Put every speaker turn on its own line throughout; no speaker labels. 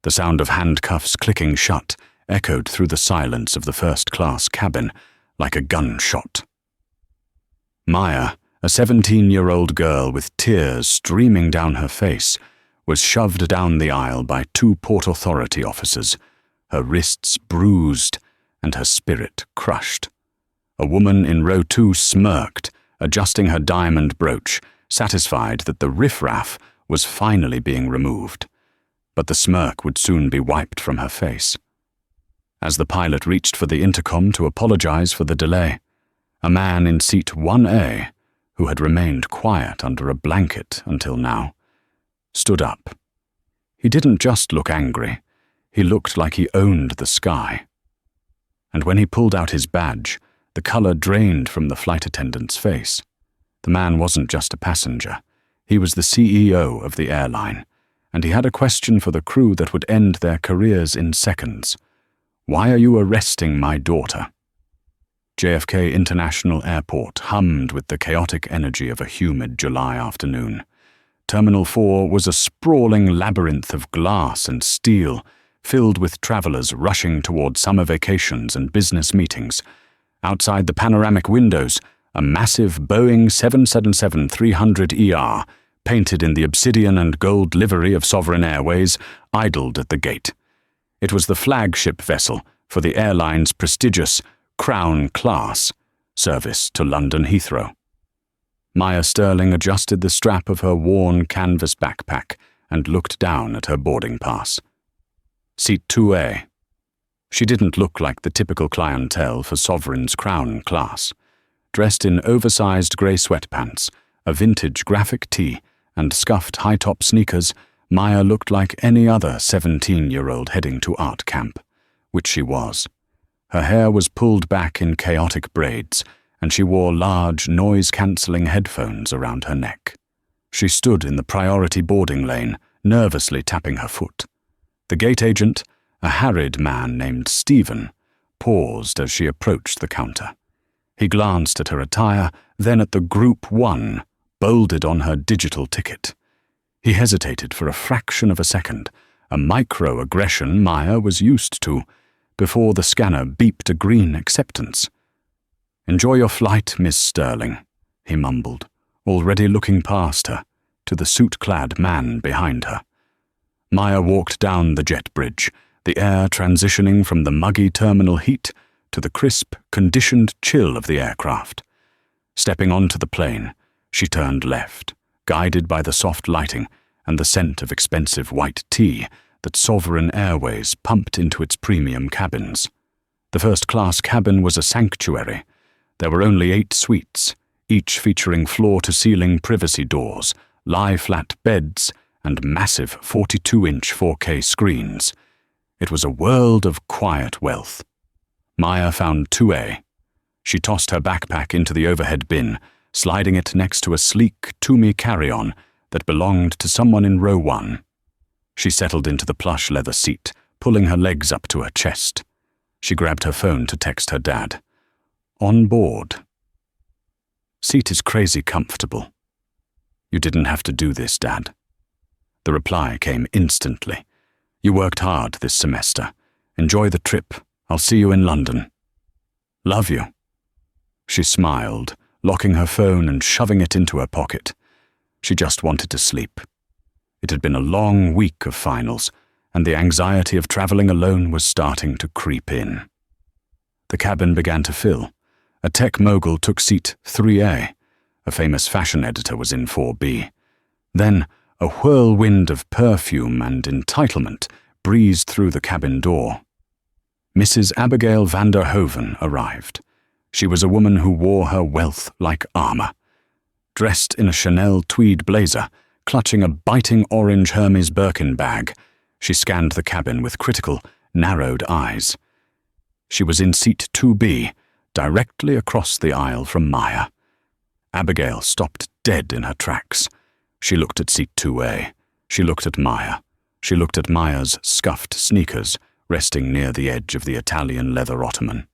The sound of handcuffs clicking shut echoed through the silence of the first-class cabin like a gunshot. Maya, a 17-year-old girl with tears streaming down her face, was shoved down the aisle by 2 Port Authority officers, her wrists bruised and her spirit crushed. A woman in row 2 smirked, adjusting her diamond brooch, satisfied that the riffraff was finally being removed. But the smirk would soon be wiped from her face. As the pilot reached for the intercom to apologize for the delay, a man in seat 1A, who had remained quiet under a blanket until now, stood up. He didn't just look angry, he looked like he owned the sky. And when he pulled out his badge, the color drained from the flight attendant's face. The man wasn't just a passenger, he was the CEO of the airline, and he had a question for the crew that would end their careers in seconds. "Why are you arresting my daughter?" JFK International Airport hummed with the chaotic energy of a humid July afternoon. Terminal 4 was a sprawling labyrinth of glass and steel, filled with travelers rushing toward summer vacations and business meetings. Outside the panoramic windows, a massive Boeing 777-300ER, painted in the obsidian and gold livery of Sovereign Airways, idled at the gate. It was the flagship vessel for the airline's prestigious Crown Class service to London Heathrow. Maya Sterling adjusted the strap of her worn canvas backpack and looked down at her boarding pass. Seat 2A. She didn't look like the typical clientele for Sovereign's Crown Class. Dressed in oversized grey sweatpants, a vintage graphic tee, and scuffed high-top sneakers, Maya looked like any other 17-year-old heading to art camp, which she was. Her hair was pulled back in chaotic braids, and she wore large, noise-cancelling headphones around her neck. She stood in the priority boarding lane, nervously tapping her foot. The gate agent, a harried man named Stephen, paused as she approached the counter. He glanced at her attire, then at the Group 1, bolded on her digital ticket. He hesitated for a fraction of a second, a microaggression Maya was used to, before the scanner beeped a green acceptance. "Enjoy your flight, Miss Sterling," he mumbled, already looking past her, to the suit-clad man behind her. Maya walked down the jet bridge, the air transitioning from the muggy terminal heat to the crisp, conditioned chill of the aircraft. Stepping onto the plane, she turned left, guided by the soft lighting and the scent of expensive white tea that Sovereign Airways pumped into its premium cabins. The first-class cabin was a sanctuary. There were only 8 suites, each featuring floor-to-ceiling privacy doors, lie-flat beds, and massive 42-inch 4K screens. It was a world of quiet wealth. Maya found 2A. She tossed her backpack into the overhead bin, sliding it next to a sleek Tumi carry-on that belonged to someone in row 1. She settled into the plush leather seat, pulling her legs up to her chest. She grabbed her phone to text her dad. "On board." "Seat is crazy comfortable." "You didn't have to do this, Dad." The reply came instantly. "You worked hard this semester. Enjoy the trip. I'll see you in London." "Love you." She smiled, locking her phone and shoving it into her pocket. She just wanted to sleep. It had been a long week of finals, and the anxiety of traveling alone was starting to creep in. The cabin began to fill. A tech mogul took seat 3A. A famous fashion editor was in 4B. Then, a whirlwind of perfume and entitlement breezed through the cabin door. Mrs. Abigail van der Hoven arrived. She was a woman who wore her wealth like armor. Dressed in a Chanel tweed blazer, clutching a biting orange Hermes Birkin bag, she scanned the cabin with critical, narrowed eyes. She was in seat 2B, directly across the aisle from Maya. Abigail stopped dead in her tracks. She looked at seat 2A. She looked at Maya. She looked at Maya's scuffed sneakers, resting near the edge of the Italian leather ottoman.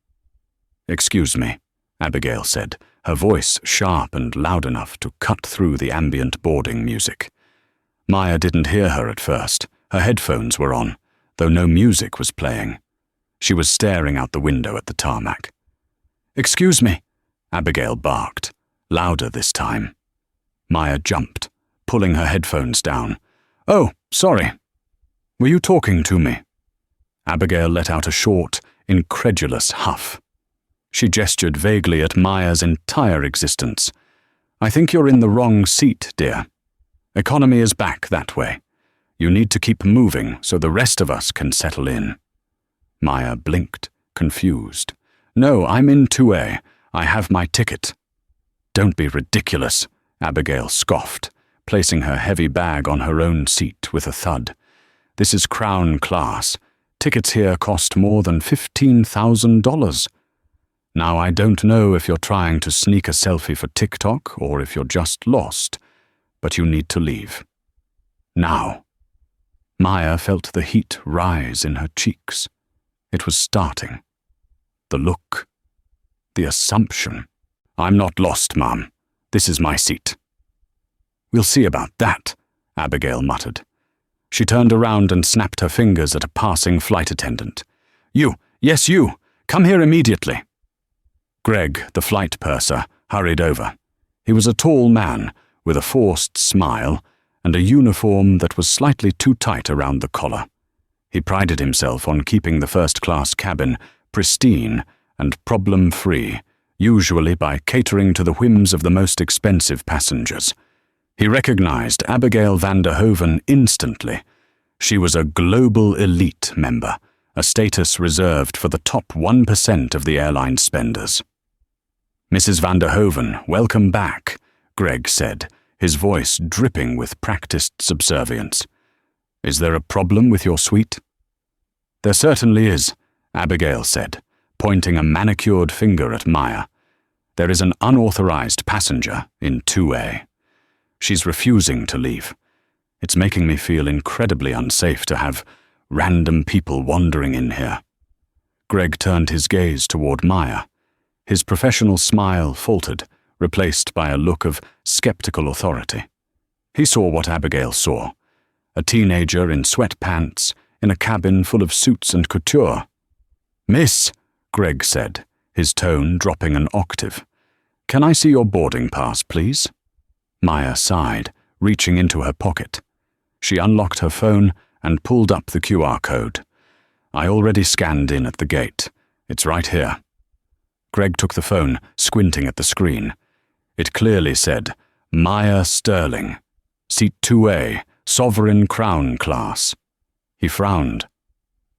"Excuse me," Abigail said, her voice sharp and loud enough to cut through the ambient boarding music. Maya didn't hear her at first. Her headphones were on. though no music was playing. She was staring out the window at the tarmac. "Excuse me," Abigail barked, louder this time. Maya jumped, pulling her headphones down. "Oh, sorry. Were you talking to me?" Abigail let out a short, incredulous huff. She gestured vaguely at Maya's entire existence. "I think you're in the wrong seat, dear. Economy is back that way. You need to keep moving so the rest of us can settle in." Maya blinked, confused. "No, I'm in 2A. I have my ticket." "Don't be ridiculous," Abigail scoffed, placing her heavy bag on her own seat with a thud. "This is crown class. Tickets here cost more than $15,000. Now, I don't know if you're trying to sneak a selfie for TikTok or if you're just lost, but you need to leave. Now." Maya felt the heat rise in her cheeks. It was starting. The look. The assumption. "I'm not lost, Mom. This is my seat." "We'll see about that," Abigail muttered. She turned around and snapped her fingers at a passing flight attendant. "You, yes you, come here immediately." Greg, the flight purser, hurried over. He was a tall man, with a forced smile, and a uniform that was slightly too tight around the collar. He prided himself on keeping the first-class cabin pristine and problem-free, usually by catering to the whims of the most expensive passengers. He recognized Abigail van der Hoeven instantly. She was a global elite member, a status reserved for the top 1% of the airline spenders. "Mrs. van der Hoeven, welcome back," Greg said, his voice dripping with practiced subservience. "Is there a problem with your suite?" "There certainly is," Abigail said, pointing a manicured finger at Maya. "There is an unauthorized passenger in 2A. She's refusing to leave. It's making me feel incredibly unsafe to have random people wandering in here." Greg turned his gaze toward Maya. His professional smile faltered, replaced by a look of skeptical authority. He saw what Abigail saw: a teenager in sweatpants, in a cabin full of suits and couture. "Miss," Greg said, his tone dropping an octave, "can I see your boarding pass, please?" Maya sighed, reaching into her pocket. She unlocked her phone and pulled up the QR code. "I already scanned in at the gate. It's right here." Greg took the phone, squinting at the screen. It clearly said, "Maya Sterling, Seat 2A, Sovereign Crown Class." He frowned.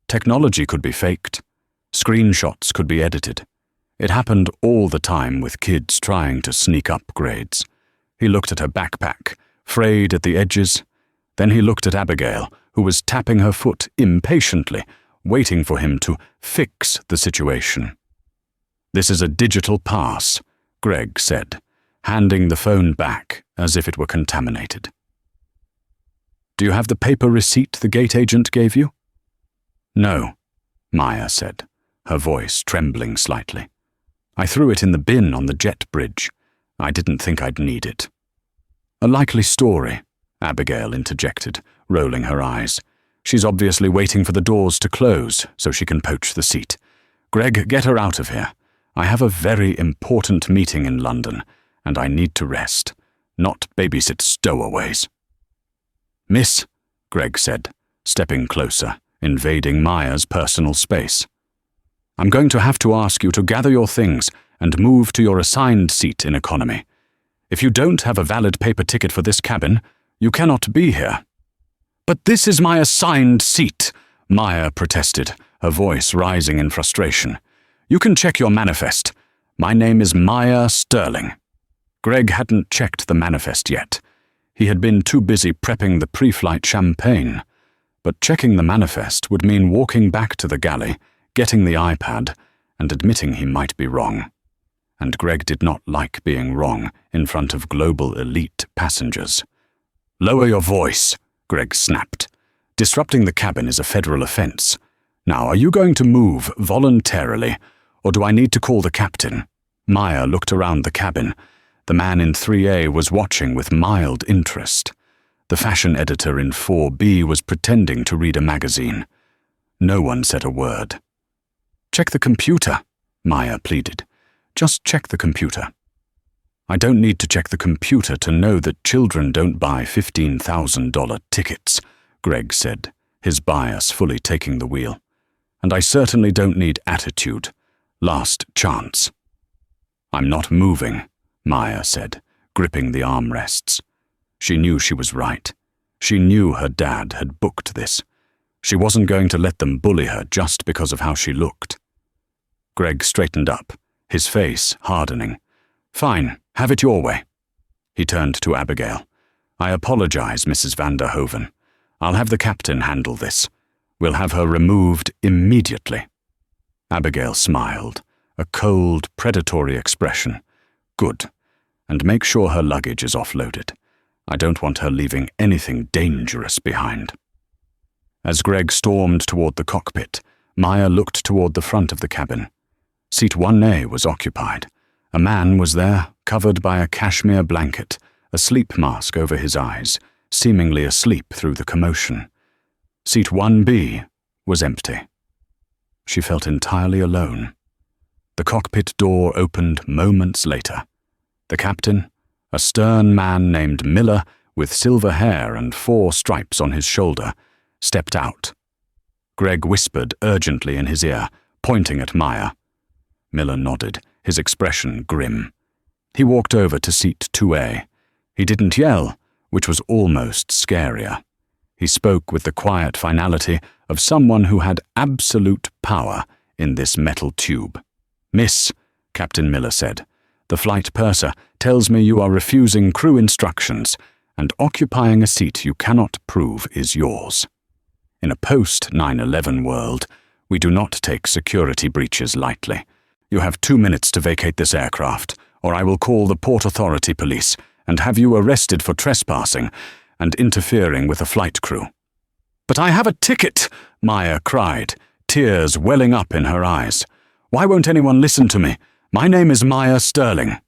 Technology could be faked. Screenshots could be edited. It happened all the time with kids trying to sneak upgrades. He looked at her backpack, frayed at the edges. Then he looked at Abigail, who was tapping her foot impatiently, waiting for him to fix the situation. "This is a digital pass," Greg said, handing the phone back as if it were contaminated. "Do you have the paper receipt the gate agent gave you?" "No," Maya said, her voice trembling slightly. "I threw it in the bin on the jet bridge. I didn't think I'd need it." "A likely story," Abigail interjected, rolling her eyes. "She's obviously waiting for the doors to close so she can poach the seat. Greg, get her out of here. I have a very important meeting in London, and I need to rest, not babysit stowaways." "Miss," Greg said, stepping closer, invading Maya's personal space. "I'm going to have to ask you to gather your things and move to your assigned seat in economy. If you don't have a valid paper ticket for this cabin, you cannot be here." "But this is my assigned seat," Maya protested, her voice rising in frustration. "You can check your manifest. My name is Maya Sterling." Greg hadn't checked the manifest yet. He had been too busy prepping the pre-flight champagne. But checking the manifest would mean walking back to the galley, getting the iPad, and admitting he might be wrong. And Greg did not like being wrong in front of global elite passengers. "Lower your voice," Greg snapped. "Disrupting the cabin is a federal offense. Now, are you going to move voluntarily, or do I need to call the captain?" Maya looked around the cabin. The man in 3A was watching with mild interest. The fashion editor in 4B was pretending to read a magazine. No one said a word. "Check the computer," Maya pleaded. "Just check the computer." "I don't need to check the computer to know that children don't buy $15,000 tickets," Greg said, his bias fully taking the wheel. "And I certainly don't need attitude. Last chance." "I'm not moving," Maya said, gripping the armrests. She knew she was right. She knew her dad had booked this. She wasn't going to let them bully her just because of how she looked. Greg straightened up, his face hardening. "Fine, have it your way." He turned to Abigail. "I apologize, Mrs. van der Hoven. I'll have the captain handle this. We'll have her removed immediately." Abigail smiled, a cold, predatory expression. "Good. And make sure her luggage is offloaded. I don't want her leaving anything dangerous behind." As Greg stormed toward the cockpit, Maya looked toward the front of the cabin. Seat 1A was occupied. A man was there, covered by a cashmere blanket, a sleep mask over his eyes, seemingly asleep through the commotion. Seat 1B was empty. She felt entirely alone. The cockpit door opened moments later. The captain, a stern man named Miller with silver hair and 4 stripes on his shoulder, stepped out. Greg whispered urgently in his ear, pointing at Maya. Miller nodded, his expression grim. He walked over to seat 2A. He didn't yell, which was almost scarier. He spoke with the quiet finality of someone who had absolute power in this metal tube. "Miss," Captain Miller said, "the flight purser tells me you are refusing crew instructions and occupying a seat you cannot prove is yours. In a post-9/11 world, we do not take security breaches lightly. You have 2 minutes to vacate this aircraft, or I will call the Port Authority police and have you arrested for trespassing and interfering with a flight crew." "But I have a ticket," Maya cried, tears welling up in her eyes. "Why won't anyone listen to me? My name is Maya Sterling."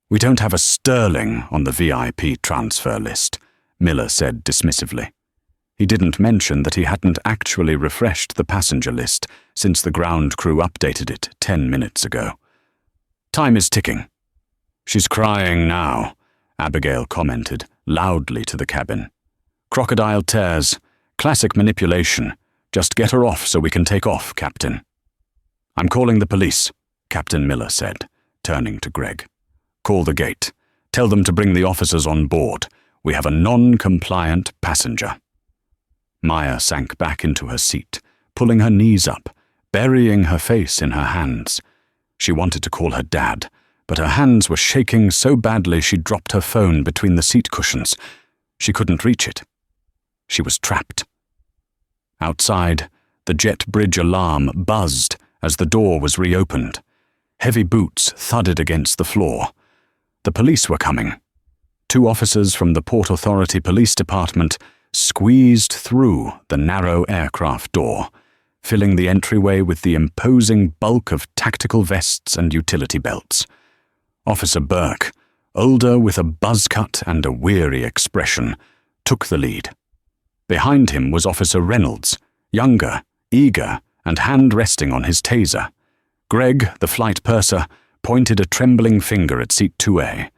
"We don't have a Sterling on the VIP transfer list," Miller said dismissively. He didn't mention that he hadn't actually refreshed the passenger list since the ground crew updated it 10 minutes ago. "Time is ticking." "She's crying now," Abigail commented, loudly to the cabin. "Crocodile tears. Classic manipulation. Just get her off so we can take off, Captain." "I'm calling the police," Captain Miller said, turning to Greg. "Call the gate. Tell them to bring the officers on board. We have a non-compliant passenger." Maya sank back into her seat, pulling her knees up, burying her face in her hands. She wanted to call her dad, but her hands were shaking so badly she dropped her phone between the seat cushions. She couldn't reach it. She was trapped. Outside, the jet bridge alarm buzzed as the door was reopened. Heavy boots thudded against the floor. The police were coming. 2 officers from the Port Authority Police Department squeezed through the narrow aircraft door, filling the entryway with the imposing bulk of tactical vests and utility belts. Officer Burke, older with a buzz cut and a weary expression, took the lead. Behind him was Officer Reynolds, younger, eager, and hand resting on his taser. Greg, the flight purser, pointed a trembling finger at seat 2A.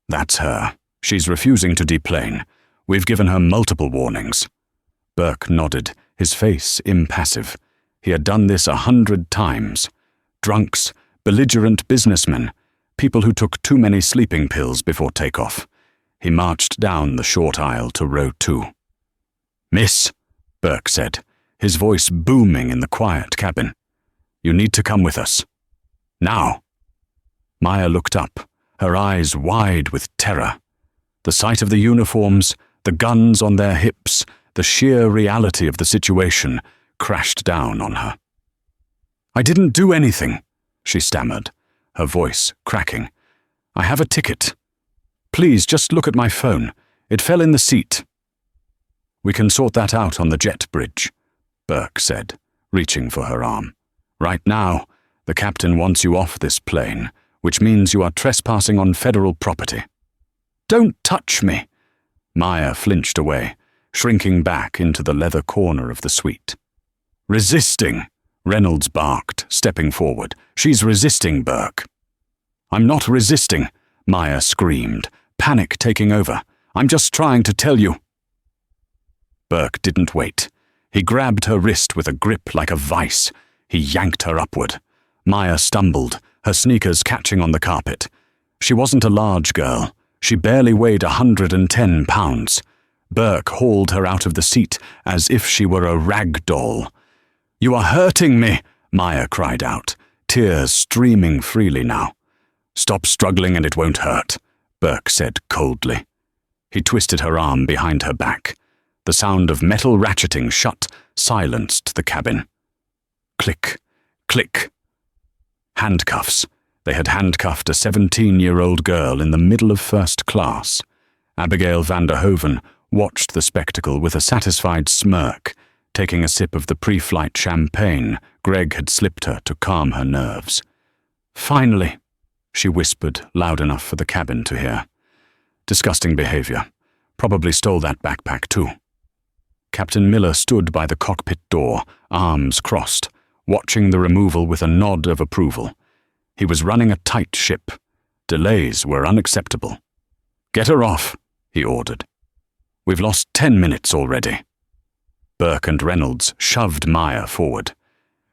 "That's her. She's refusing to deplane. We've given her multiple warnings." Burke nodded, his face impassive. He had done this 100 times. Drunks, belligerent businessmen, people who took too many sleeping pills before takeoff. He marched down the short aisle to row 2. "Miss," Burke said, his voice booming in the quiet cabin. "You need to come with us. Now." Maya looked up, her eyes wide with terror. The sight of the uniforms, the guns on their hips, the sheer reality of the situation crashed down on her. "I didn't do anything," she stammered, her voice cracking. "I have a ticket. Please just look at my phone. It fell in the seat." "We can sort that out on the jet bridge," Burke said, reaching for her arm. "Right now, the captain wants you off this plane, which means you are trespassing on federal property." "Don't touch me!" Maya flinched away, shrinking back into the leather corner of the suite. Resisting, Reynolds barked, stepping forward. She's resisting, Burke. I'm not resisting, Maya screamed, panic taking over. I'm just trying to tell you. Burke didn't wait. He grabbed her wrist with a grip like a vice. He yanked her upward. Maya stumbled, her sneakers catching on the carpet. She wasn't a large girl. She barely weighed 110 pounds. Burke hauled her out of the seat as if she were a rag doll. You are hurting me, Maya cried out, tears streaming freely now. Stop struggling and it won't hurt, Burke said coldly. He twisted her arm behind her back. The sound of metal ratcheting shut silenced the cabin. Click, click. Handcuffs. They had handcuffed a 17-year-old girl in the middle of first class. Abigail van der Hoven watched the spectacle with a satisfied smirk, taking a sip of the pre-flight champagne Greg had slipped her to calm her nerves. Finally, she whispered loud enough for the cabin to hear. Disgusting behavior. Probably stole that backpack too. Captain Miller stood by the cockpit door, arms crossed, watching the removal with a nod of approval. He was running a tight ship. Delays were unacceptable. Get her off, he ordered. We've lost 10 minutes already. Burke and Reynolds shoved Maya forward.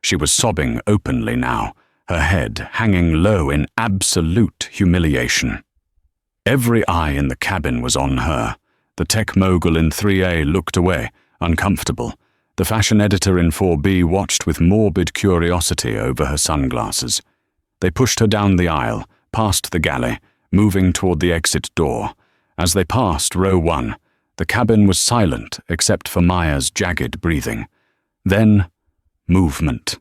She was sobbing openly now, her head hanging low in absolute humiliation. Every eye in the cabin was on her. The tech mogul in 3A looked away, uncomfortable. The fashion editor in 4B watched with morbid curiosity over her sunglasses. They pushed her down the aisle, past the galley, moving toward the exit door. As they passed row 1, the cabin was silent except for Maya's jagged breathing. Then, movement.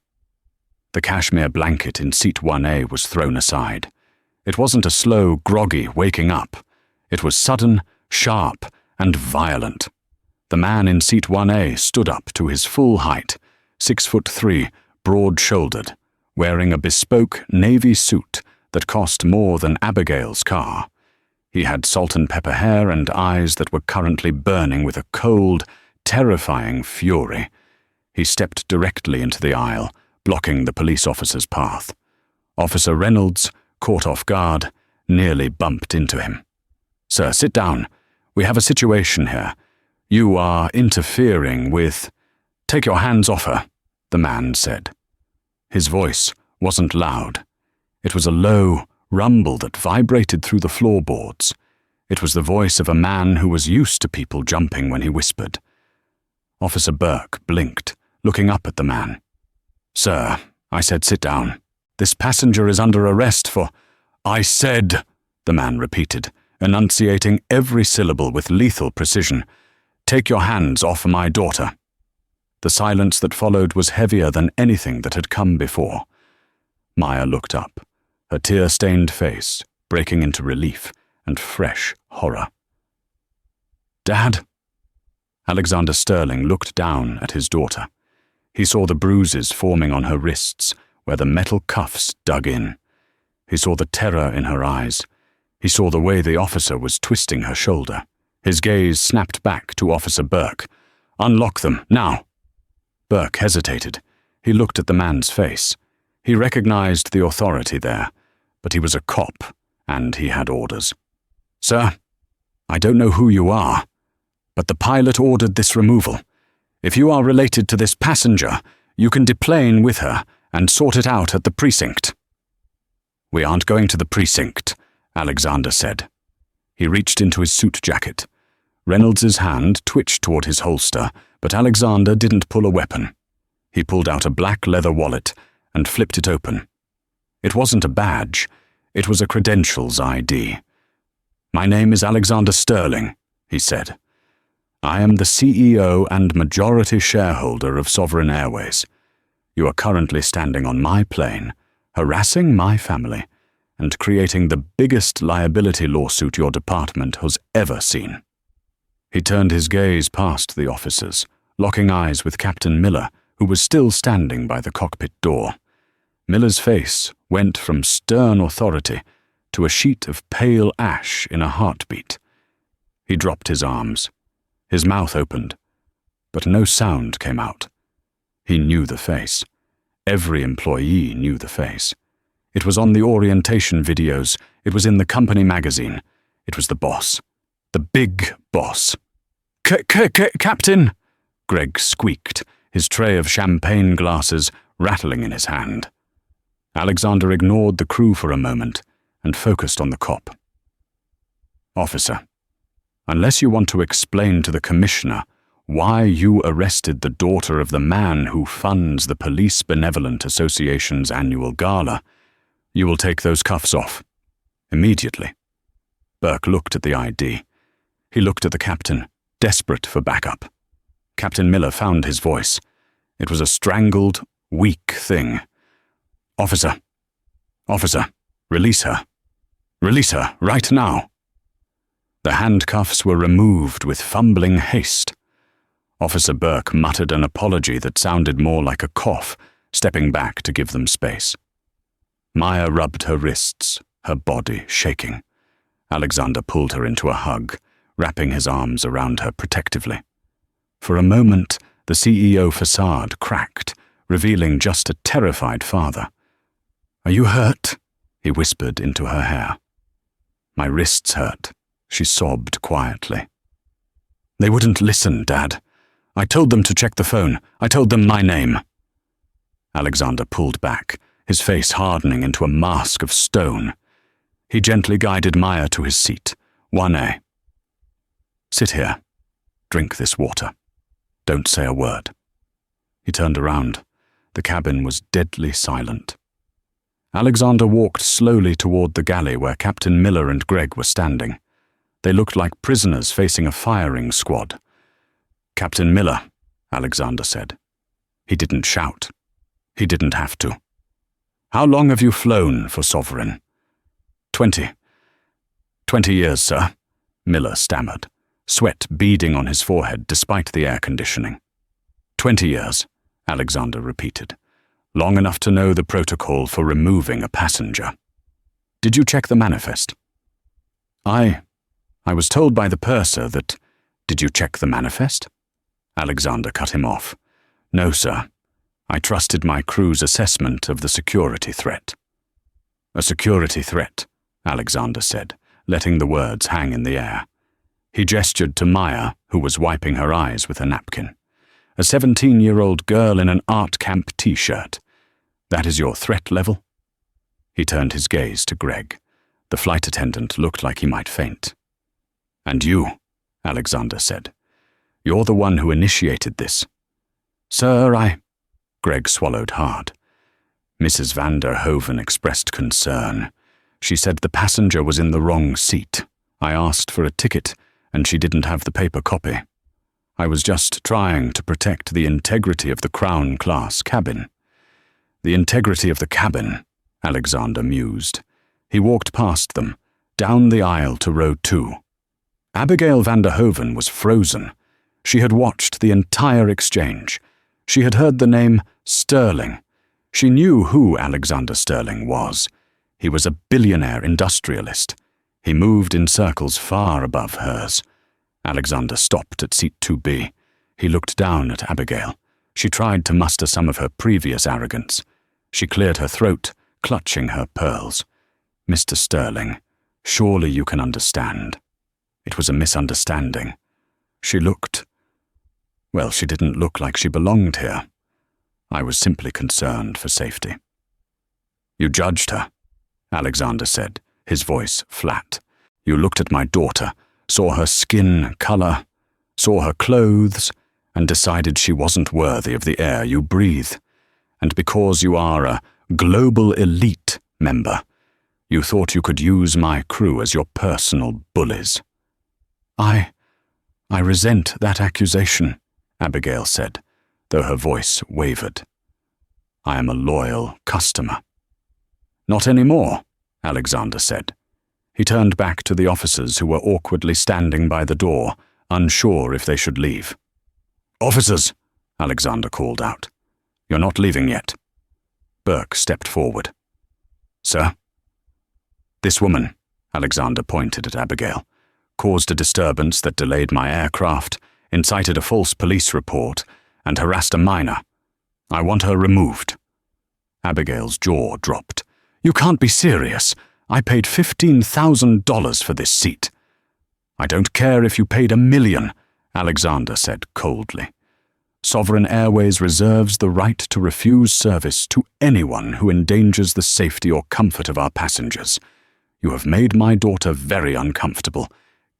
The cashmere blanket in seat 1A was thrown aside. It wasn't a slow, groggy waking up. It was sudden, sharp, and violent. The man in seat 1A stood up to his full height, 6'3", broad-shouldered, wearing a bespoke navy suit that cost more than Abigail's car. He had salt and pepper hair and eyes that were currently burning with a cold, terrifying fury. He stepped directly into the aisle, blocking the police officer's path. Officer Reynolds, caught off guard, nearly bumped into him. Sir, sit down. We have a situation here. You are interfering with... Take your hands off her, the man said. His voice wasn't loud. It was a low rumble that vibrated through the floorboards. It was the voice of a man who was used to people jumping when he whispered. Officer Burke blinked, looking up at the man. Sir, I said sit down. This passenger is under arrest for... I said, the man repeated, enunciating every syllable with lethal precision. Take your hands off my daughter. The silence that followed was heavier than anything that had come before. Maya looked up, her tear-stained face breaking into relief and fresh horror. Dad? Alexander Sterling looked down at his daughter. He saw the bruises forming on her wrists, where the metal cuffs dug in. He saw the terror in her eyes. He saw the way the officer was twisting her shoulder. His gaze snapped back to Officer Burke. Unlock them, now. Burke hesitated. He looked at the man's face. He recognized the authority there, but he was a cop, and he had orders. Sir, I don't know who you are, but the pilot ordered this removal. If you are related to this passenger, you can deplane with her and sort it out at the precinct. We aren't going to the precinct, Alexander said. He reached into his suit jacket. Reynolds's hand twitched toward his holster, but Alexander didn't pull a weapon. He pulled out a black leather wallet and flipped it open. It wasn't a badge. It was a credentials ID. My name is Alexander Sterling, he said. I am the CEO and majority shareholder of Sovereign Airways. You are currently standing on my plane, harassing my family, and creating the biggest liability lawsuit your department has ever seen. He turned his gaze past the officers, locking eyes with Captain Miller, who was still standing by the cockpit door. Miller's face went from stern authority to a sheet of pale ash in a heartbeat. He dropped his arms. His mouth opened, but no sound came out. He knew the face. Every employee knew the face. It was on the orientation videos. It was in the company magazine. It was the boss. The big boss. Captain! Greg squeaked, his tray of champagne glasses rattling in his hand. Alexander ignored the crew for a moment and focused on the cop. Officer, unless you want to explain to the commissioner why you arrested the daughter of the man who funds the Police Benevolent Association's annual gala, you will take those cuffs off. Immediately. Burke looked at the ID. He looked at the captain, desperate for backup. Captain Miller found his voice. It was a strangled, weak thing. Officer, release her. Release her, right now. The handcuffs were removed with fumbling haste. Officer Burke muttered an apology that sounded more like a cough, stepping back to give them space. Maya rubbed her wrists, her body shaking. Alexander pulled her into a hug, wrapping his arms around her protectively. For a moment, the CEO facade cracked, revealing just a terrified father. "Are you hurt?" he whispered into her hair. "My wrists hurt," she sobbed quietly. "They wouldn't listen, Dad. I told them to check the phone. I told them my name." Alexander pulled back, his face hardening into a mask of stone. He gently guided Maya to his seat, 1A. "Sit here. Drink this water. Don't say a word." He turned around. The cabin was deadly silent. Alexander walked slowly toward the galley where Captain Miller and Greg were standing. They looked like prisoners facing a firing squad. "Captain Miller," Alexander said. He didn't shout. He didn't have to. "How long have you flown for Sovereign?" 20 years, sir," Miller stammered, sweat beading on his forehead despite the air conditioning. 20 years, Alexander repeated. "Long enough to know the protocol for removing a passenger. Did you check the manifest?" I was told by the purser that—" "Did you check the manifest?" Alexander cut him off. "No, sir. I trusted my crew's assessment of the security threat." "A security threat," Alexander said, letting the words hang in the air. He gestured to Maya, who was wiping her eyes with a napkin. "A 17-year-old girl in an art camp t-shirt. That is your threat level?" He turned his gaze to Greg. The flight attendant looked like he might faint. "And you," Alexander said. "You're the one who initiated this." "Sir, Greg swallowed hard. Mrs. van der Hoven expressed concern. She said the passenger was in the wrong seat. I asked for a ticket, and she didn't have the paper copy. I was just trying to protect the integrity of the Crown Class cabin." "The integrity of the cabin," Alexander mused. He walked past them, down the aisle to row 2. Abigail van der Hoven was frozen. She had watched the entire exchange. She had heard the name Sterling. She knew who Alexander Sterling was. He was a billionaire industrialist. He moved in circles far above hers. Alexander stopped at seat 2B. He looked down at Abigail. She tried to muster some of her previous arrogance. She cleared her throat, clutching her pearls. "Mr. Sterling, surely you can understand." It was a misunderstanding. She didn't look like she belonged here. I was simply concerned for safety. "You judged her," Alexander said, his voice flat. "You looked at my daughter, saw her skin color, saw her clothes, and decided she wasn't worthy of the air you breathe. And because you are a global elite member, you thought you could use my crew as your personal bullies." I resent that accusation," Abigail said, though her voice wavered. "I am a loyal customer." "Not anymore," Alexander said. He turned back to the officers who were awkwardly standing by the door, unsure if they should leave. "Officers," Alexander called out. "You're not leaving yet." Burke stepped forward. "Sir?" "This woman," Alexander pointed at Abigail, "caused a disturbance that delayed my aircraft, incited a false police report, and harassed a minor. I want her removed." Abigail's jaw dropped. "You can't be serious. I paid $15,000 for this seat." "I don't care if you paid $1 million, Alexander said coldly. "Sovereign Airways reserves the right to refuse service to anyone who endangers the safety or comfort of our passengers. You have made my daughter very uncomfortable.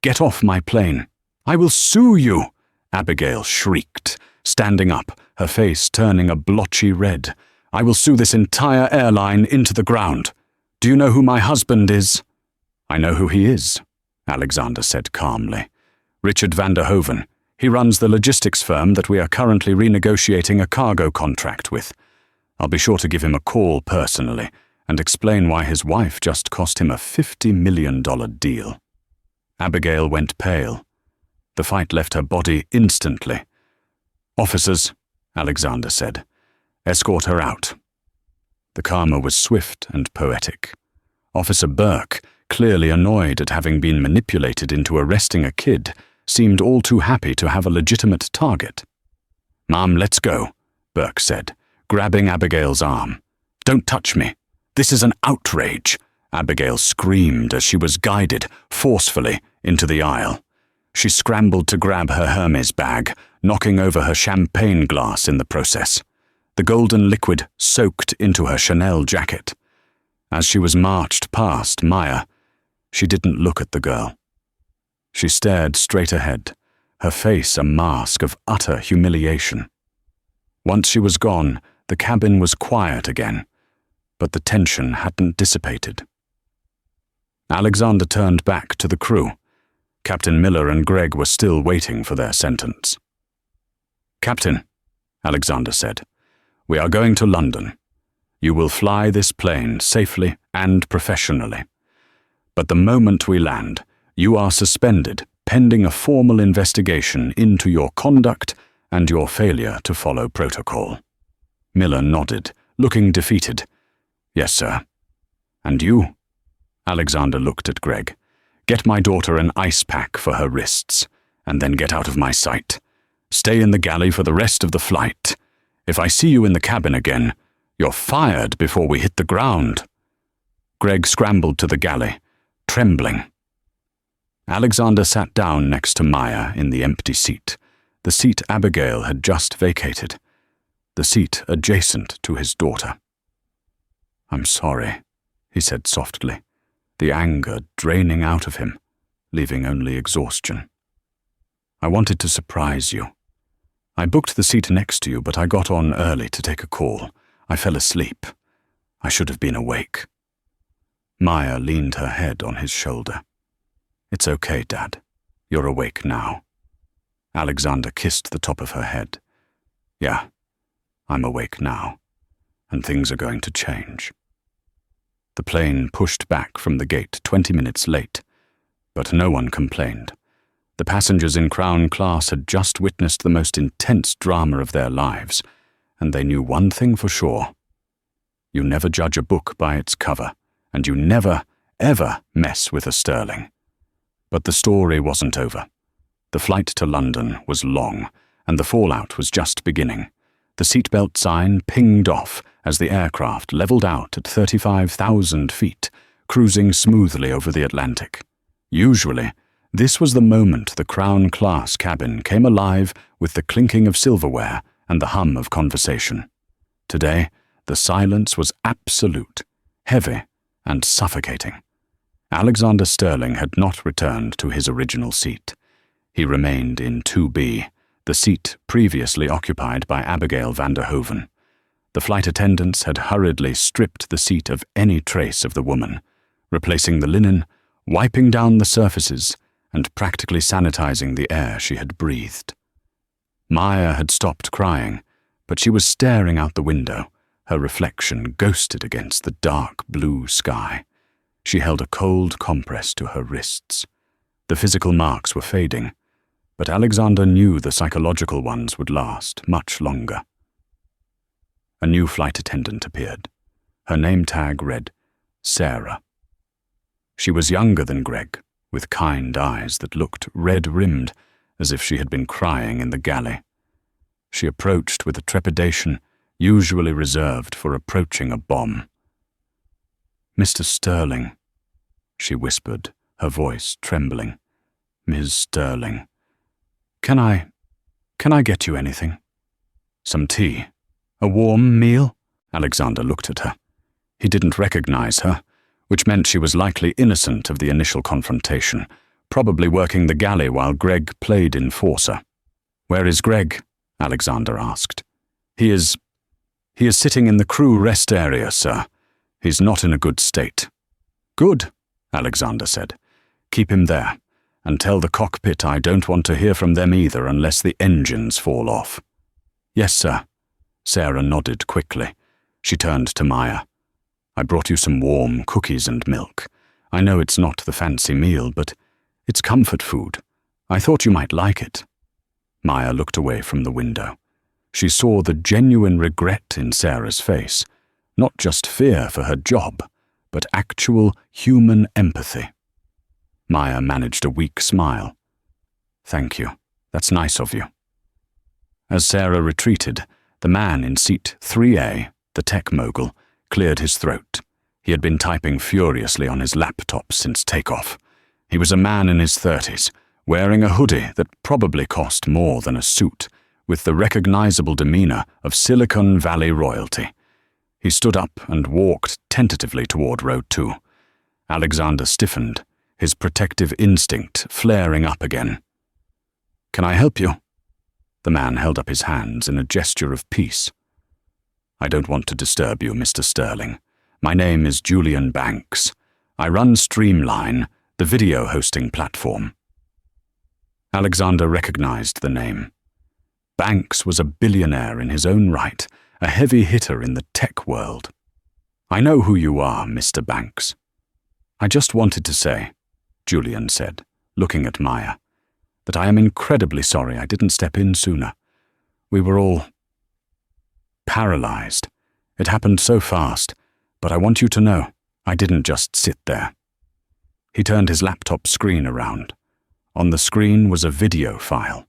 Get off my plane." "I will sue you," Abigail shrieked, standing up, her face turning a blotchy red. "I will sue this entire airline into the ground. Do you know who my husband is?" "I know who he is," Alexander said calmly. "Richard van der Hoven. He runs the logistics firm that we are currently renegotiating a cargo contract with. I'll be sure to give him a call personally and explain why his wife just cost him a $50 million deal." Abigail went pale. The fight left her body instantly. "Officers," Alexander said, "escort her out." The karma was swift and poetic. Officer Burke, clearly annoyed at having been manipulated into arresting a kid, seemed all too happy to have a legitimate target. "Ma'am, let's go," Burke said, grabbing Abigail's arm. "Don't touch me. This is an outrage," Abigail screamed as she was guided, forcefully, into the aisle. She scrambled to grab her Hermes bag, knocking over her champagne glass in the process. The golden liquid soaked into her Chanel jacket. As she was marched past Maya, she didn't look at the girl. She stared straight ahead, her face a mask of utter humiliation. Once she was gone, the cabin was quiet again, but the tension hadn't dissipated. Alexander turned back to the crew. Captain Miller and Greg were still waiting for their sentence. "Captain," Alexander said, "we are going to London. You will fly this plane safely and professionally. But the moment we land, you are suspended pending a formal investigation into your conduct and your failure to follow protocol." Miller nodded, looking defeated. "Yes, sir." "And you?" Alexander looked at Greg. "Get my daughter an ice pack for her wrists, and then get out of my sight. Stay in the galley for the rest of the flight. If I see you in the cabin again, you're fired before we hit the ground." Greg scrambled to the galley, trembling. Alexander sat down next to Maya in the empty seat, the seat Abigail had just vacated, the seat adjacent to his daughter. "I'm sorry," he said softly, the anger draining out of him, leaving only exhaustion. "I wanted to surprise you. I booked the seat next to you, but I got on early to take a call. I fell asleep. I should have been awake." Maya leaned her head on his shoulder. "It's okay, Dad. You're awake now." Alexander kissed the top of her head. "Yeah, I'm awake now, and things are going to change." The plane pushed back from the gate 20 minutes late, but no one complained. The passengers in Crown Class had just witnessed the most intense drama of their lives, and they knew one thing for sure. You never judge a book by its cover, and you never, ever mess with a sterling. But the story wasn't over. The flight to London was long, and the fallout was just beginning. The seatbelt sign pinged off as the aircraft leveled out at 35,000 feet, cruising smoothly over the Atlantic. Usually, this was the moment the Crown Class cabin came alive with the clinking of silverware and the hum of conversation. Today, the silence was absolute, heavy, and suffocating. Alexander Sterling had not returned to his original seat. He remained in 2B, the seat previously occupied by Abigail van der Hoven. The flight attendants had hurriedly stripped the seat of any trace of the woman, replacing the linen, wiping down the surfaces, and practically sanitizing the air she had breathed. Maya had stopped crying, but she was staring out the window, her reflection ghosted against the dark blue sky. She held a cold compress to her wrists. The physical marks were fading, but Alexander knew the psychological ones would last much longer. A new flight attendant appeared. Her name tag read, Sarah. She was younger than Greg, with kind eyes that looked red-rimmed, as if she had been crying in the galley. She approached with a trepidation usually reserved for approaching a bomb. "Mr. Sterling," she whispered, her voice trembling. "Ms. Sterling. Can I get you anything? Some tea? A warm meal?" Alexander looked at her. He didn't recognize her, which meant she was likely innocent of the initial confrontation, probably working the galley while Greg played enforcer. "Where is Greg?" Alexander asked. He is sitting in the crew rest area, sir. He's not in a good state." "Good," Alexander said. "Keep him there, and tell the cockpit I don't want to hear from them either unless the engines fall off." "Yes, sir." Sarah nodded quickly. She turned to Maya. "I brought you some warm cookies and milk. I know it's not the fancy meal, but it's comfort food. I thought you might like it." Maya looked away from the window. She saw the genuine regret in Sarah's face, not just fear for her job, but actual human empathy. Maya managed a weak smile. "Thank you. That's nice of you." As Sarah retreated, the man in seat 3A, the tech mogul, cleared his throat. He had been typing furiously on his laptop since takeoff. He was a man in his 30s, wearing a hoodie that probably cost more than a suit, with the recognizable demeanor of Silicon Valley royalty. He stood up and walked tentatively toward row 2. Alexander stiffened, his protective instinct flaring up again. "Can I help you?" The man held up his hands in a gesture of peace. "I don't want to disturb you, Mr. Sterling. My name is Julian Banks. I run Streamline, the video hosting platform." Alexander recognized the name. Banks was a billionaire in his own right, a heavy hitter in the tech world. "I know who you are, Mr. Banks." "I just wanted to say," Julian said, looking at Maya, "that I am incredibly sorry I didn't step in sooner. We were all paralyzed. It happened so fast, but I want you to know I didn't just sit there." He turned his laptop screen around. On the screen was a video file.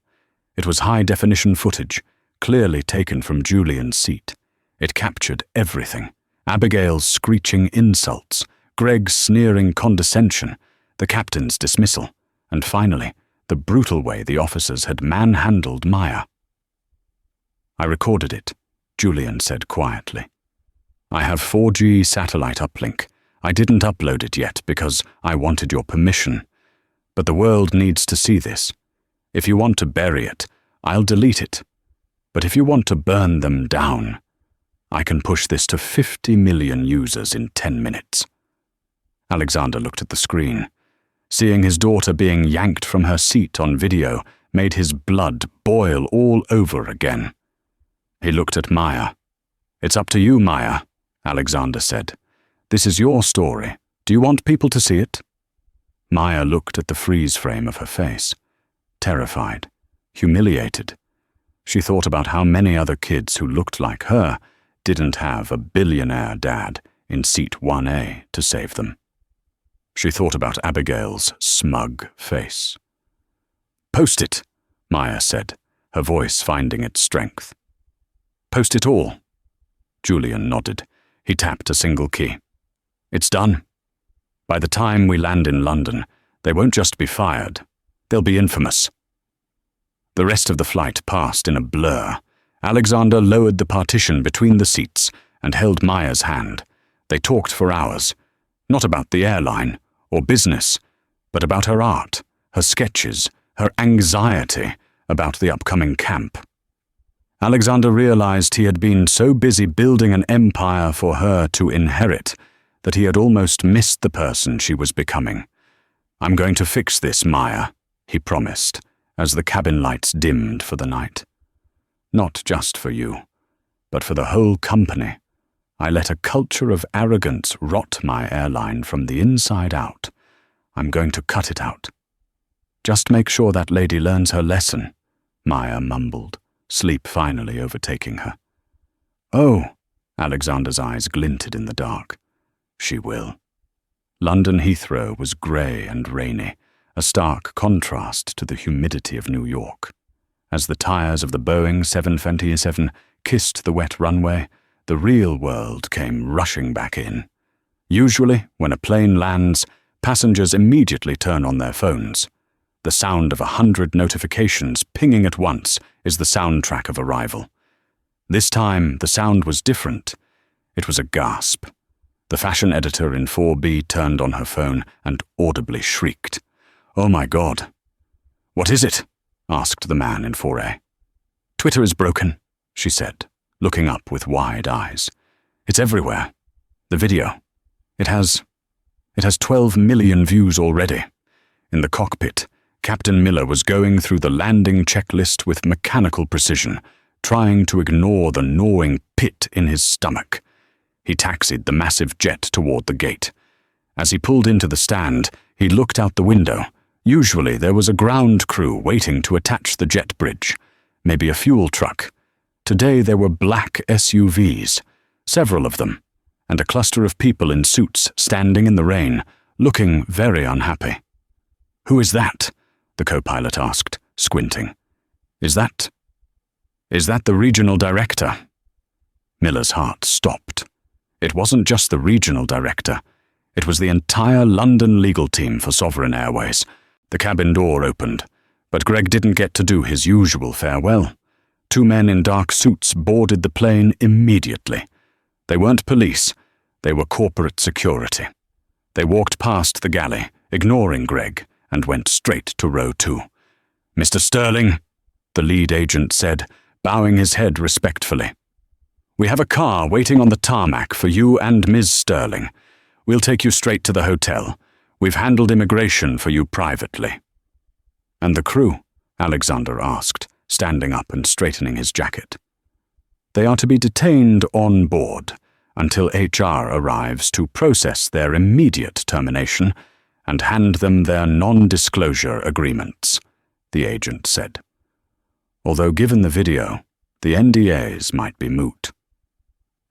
It was high-definition footage, clearly taken from Julian's seat. It captured everything: Abigail's screeching insults, Greg's sneering condescension, the captain's dismissal, and finally, the brutal way the officers had manhandled Maya. "I recorded it," Julian said quietly. "I have 4G satellite uplink. I didn't upload it yet because I wanted your permission. But the world needs to see this. If you want to bury it, I'll delete it. But if you want to burn them down, I can push this to 50 million users in 10 minutes. Alexander looked at the screen. Seeing his daughter being yanked from her seat on video made his blood boil all over again. He looked at Maya. "It's up to you, Maya," Alexander said. "This is your story. Do you want people to see it?" Maya looked at the freeze frame of her face. Terrified, humiliated. She thought about how many other kids who looked like her didn't have a billionaire dad in seat 1A to save them. She thought about Abigail's smug face. "Post it," Maya said, her voice finding its strength. "Post it all." Julian nodded. He tapped a single key. "It's done. By the time we land in London, they won't just be fired. They'll be infamous." The rest of the flight passed in a blur. Alexander lowered the partition between the seats and held Maya's hand. They talked for hours, not about the airline or business, but about her art, her sketches, her anxiety about the upcoming camp. Alexander realized he had been so busy building an empire for her to inherit that he had almost missed the person she was becoming. "I'm going to fix this, Maya," he promised, as the cabin lights dimmed for the night. "Not just for you, but for the whole company. I let a culture of arrogance rot my airline from the inside out. I'm going to cut it out." "Just make sure that lady learns her lesson," Maya mumbled, sleep finally overtaking her. "Oh," Alexander's eyes glinted in the dark. "She will." London Heathrow was grey and rainy, a stark contrast to the humidity of New York. As the tires of the Boeing 727 kissed the wet runway, the real world came rushing back in. Usually, when a plane lands, passengers immediately turn on their phones. The sound of 100 notifications pinging at once is the soundtrack of arrival. This time, the sound was different. It was a gasp. The fashion editor in 4B turned on her phone and audibly shrieked. "Oh my God." "What is it?" asked the man in 4A. "Twitter is broken," she said, looking up with wide eyes. "It's everywhere. The video. It has 12 million views already." In the cockpit, Captain Miller was going through the landing checklist with mechanical precision, trying to ignore the gnawing pit in his stomach. He taxied the massive jet toward the gate. As he pulled into the stand, he looked out the window. Usually there was a ground crew waiting to attach the jet bridge, maybe a fuel truck. Today there were black SUVs, several of them, and a cluster of people in suits standing in the rain, looking very unhappy. "Who is that?" the co-pilot asked, squinting. Is that the regional director?" Miller's heart stopped. It wasn't just the regional director. It was the entire London legal team for Sovereign Airways. The cabin door opened, but Greg didn't get to do his usual farewell. 2 men in dark suits boarded the plane immediately. They weren't police, they were corporate security. They walked past the galley, ignoring Greg, and went straight to row 2. "Mr. Sterling," the lead agent said, bowing his head respectfully. "We have a car waiting on the tarmac for you and Ms. Sterling. We'll take you straight to the hotel. We've handled immigration for you privately." "And the crew?" Alexander asked, standing up and straightening his jacket. "They are to be detained on board until HR arrives to process their immediate termination and hand them their non-disclosure agreements," the agent said. "Although given the video, the NDAs might be moot."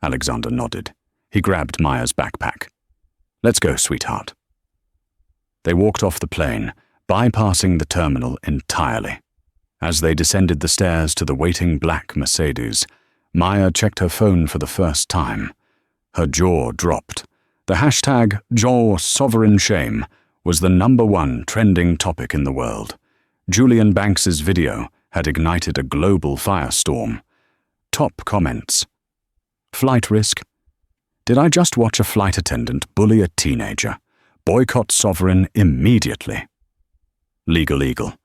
Alexander nodded. He grabbed Maya's backpack. "Let's go, sweetheart." They walked off the plane, bypassing the terminal entirely. As they descended the stairs to the waiting black Mercedes, Maya checked her phone for the first time. Her jaw dropped. The hashtag #JawSovereignShame was the #1 trending topic in the world. Julian Banks's video had ignited a global firestorm. Top comments: "Flight risk? Did I just watch a flight attendant bully a teenager? Boycott Sovereign immediately." "Legal Eagle.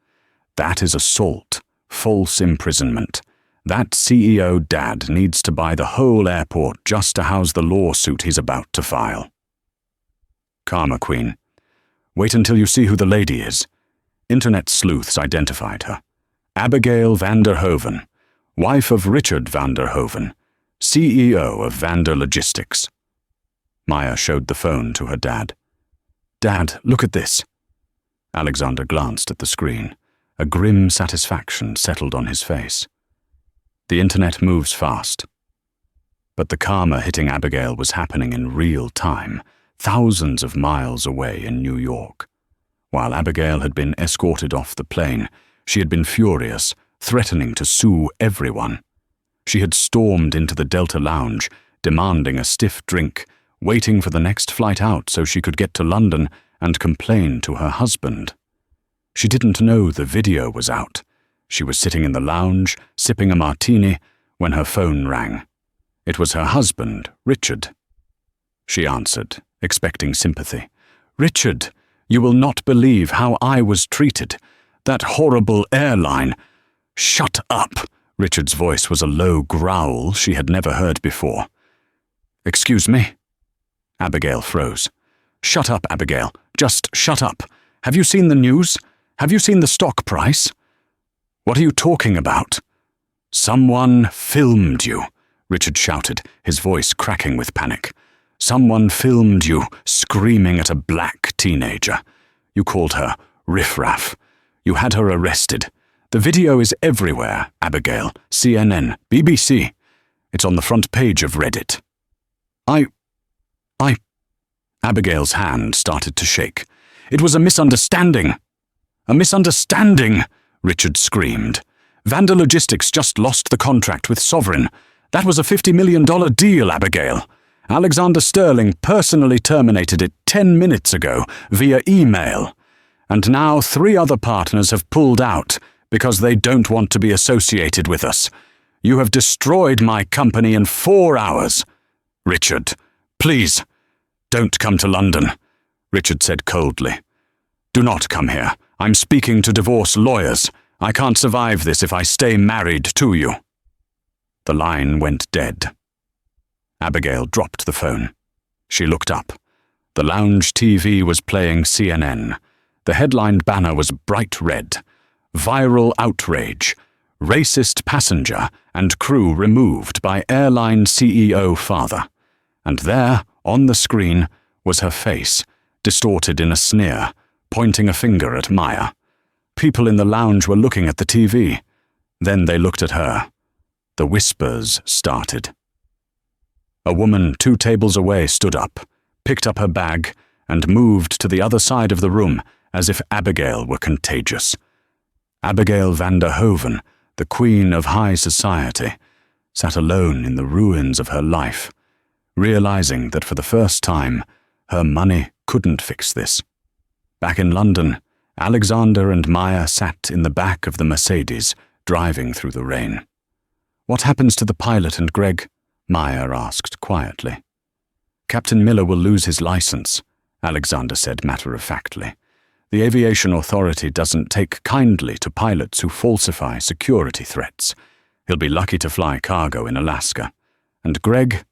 That is assault, false imprisonment. That CEO dad needs to buy the whole airport just to house the lawsuit he's about to file." Karma Queen. "Wait until you see who the lady is." Internet sleuths identified her. Abigail van der Hoven, wife of Richard van der Hoven, CEO of Vander Logistics. Maya showed the phone to her dad. "Dad, look at this." Alexander glanced at the screen. A grim satisfaction settled on his face. The internet moves fast. But the karma hitting Abigail was happening in real time, thousands of miles away in New York. While Abigail had been escorted off the plane, she had been furious, threatening to sue everyone. She had stormed into the Delta Lounge, demanding a stiff drink, waiting for the next flight out so she could get to London and complain to her husband. She didn't know the video was out. She was sitting in the lounge, sipping a martini, when her phone rang. It was her husband, Richard. She answered, expecting sympathy. "Richard, you will not believe how I was treated. That horrible airline." "Shut up!" Richard's voice was a low growl she had never heard before. "Excuse me?" Abigail froze. "Shut up, Abigail. Just shut up. Have you seen the news? Have you seen the stock price?" "What are you talking about?" "Someone filmed you," Richard shouted, his voice cracking with panic. "Someone filmed you screaming at a black teenager. You called her riffraff. You had her arrested. The video is everywhere, Abigail. CNN, BBC. It's on the front page of Reddit." I... Abigail's hand started to shake. "It was a misunderstanding." "A misunderstanding?" Richard screamed. "Vander Logistics just lost the contract with Sovereign. That was a $50 million deal, Abigail. Alexander Sterling personally terminated it 10 minutes ago via email. And now 3 other partners have pulled out because they don't want to be associated with us. You have destroyed my company in 4 hours. Richard, please, don't come to London, Richard said coldly. Do not come here. I'm speaking to divorce lawyers. I can't survive this if I stay married to you. The line went dead. Abigail dropped the phone. She looked up. The lounge TV was playing CNN. The headline banner was bright red. Viral outrage. Racist passenger and crew removed by airline CEO father. And there, on the screen, was her face, distorted in a sneer, pointing a finger at Maya. People in the lounge were looking at the TV. Then they looked at her. The whispers started. A woman 2 tables away stood up, picked up her bag, and moved to the other side of the room as if Abigail were contagious. Abigail van der Hoven, the queen of high society, sat alone in the ruins of her life, realizing that for the first time, her money couldn't fix this. Back in London, Alexander and Maya sat in the back of the Mercedes, driving through the rain. What happens to the pilot and Greg? Maya asked quietly. Captain Miller will lose his license, Alexander said matter-of-factly. The aviation authority doesn't take kindly to pilots who falsify security threats. He'll be lucky to fly cargo in Alaska. And Greg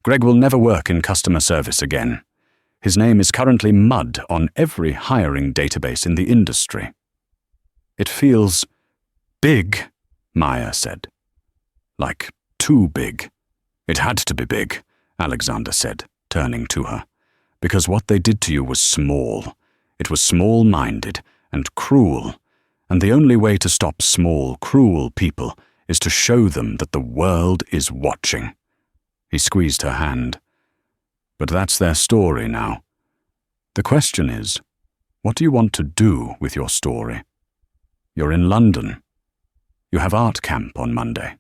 will never work in customer service again. His name is currently mud on every hiring database in the industry. It feels big, Maya said. Like too big. It had to be big, Alexander said, turning to her, because what they did to you was small. It was small-minded and cruel, and the only way to stop small, cruel people is to show them that the world is watching. He squeezed her hand. But that's their story now. The question is, what do you want to do with your story? You're in London. You have art camp on Monday.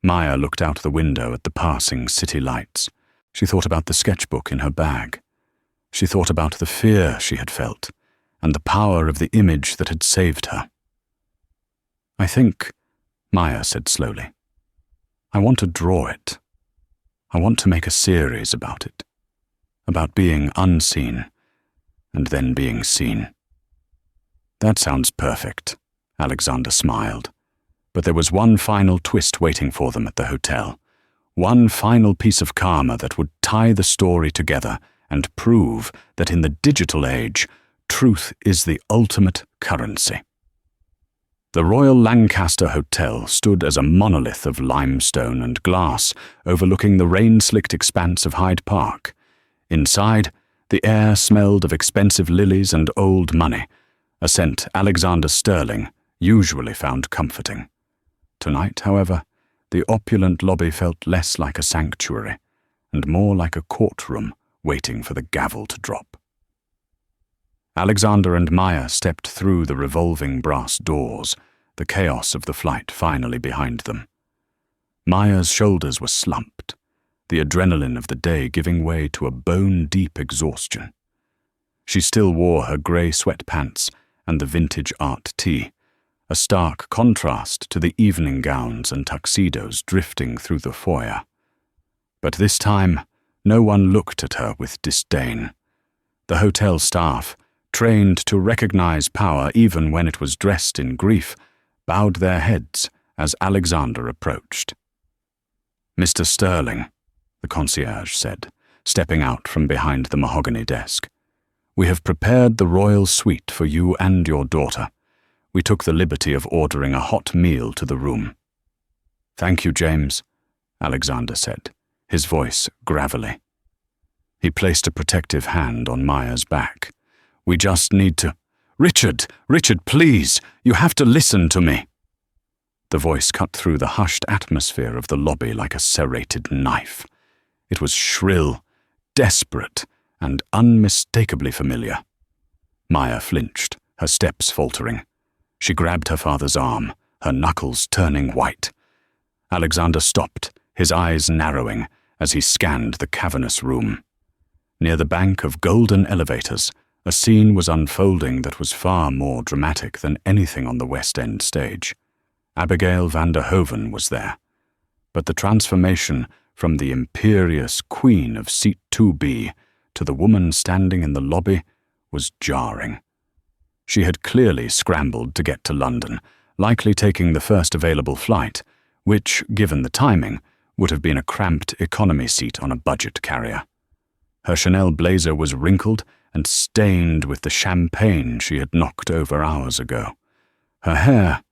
Maya looked out the window at the passing city lights. She thought about the sketchbook in her bag. She thought about the fear she had felt, and the power of the image that had saved her. I think, Maya said slowly, I want to draw it. I want to make a series about it, about being unseen, and then being seen. That sounds perfect, Alexander smiled. But there was one final twist waiting for them at the hotel, one final piece of karma that would tie the story together and prove that in the digital age, truth is the ultimate currency. The Royal Lancaster Hotel stood as a monolith of limestone and glass overlooking the rain-slicked expanse of Hyde Park. Inside, the air smelled of expensive lilies and old money, a scent Alexander Sterling usually found comforting. Tonight, however, the opulent lobby felt less like a sanctuary and more like a courtroom waiting for the gavel to drop. Alexander and Maya stepped through the revolving brass doors, the chaos of the flight finally behind them. Maya's shoulders were slumped, the adrenaline of the day giving way to a bone-deep exhaustion. She still wore her grey sweatpants and the vintage art tee, a stark contrast to the evening gowns and tuxedos drifting through the foyer. But this time, no one looked at her with disdain. The hotel staff, trained to recognize power even when it was dressed in grief, bowed their heads as Alexander approached. "Mr. Sterling," the concierge said, stepping out from behind the mahogany desk. "We have prepared the royal suite for you and your daughter. We took the liberty of ordering a hot meal to the room." "Thank you, James," Alexander said, his voice gravelly. He placed a protective hand on Maya's back. "We just need to—" Richard, please, you have to listen to me." The voice cut through the hushed atmosphere of the lobby like a serrated knife. It was shrill, desperate, and unmistakably familiar. Maya flinched, her steps faltering. She grabbed her father's arm, her knuckles turning white. Alexander stopped, his eyes narrowing as he scanned the cavernous room. Near the bank of golden elevators, a scene was unfolding that was far more dramatic than anything on the West End stage. Abigail van der Hoven was there, but the transformation from the imperious queen of Seat 2B to the woman standing in the lobby was jarring. She had clearly scrambled to get to London, likely taking the first available flight, which, given the timing, would have been a cramped economy seat on a budget carrier. Her Chanel blazer was wrinkled and stained with the champagne she had knocked over hours ago. Her hair,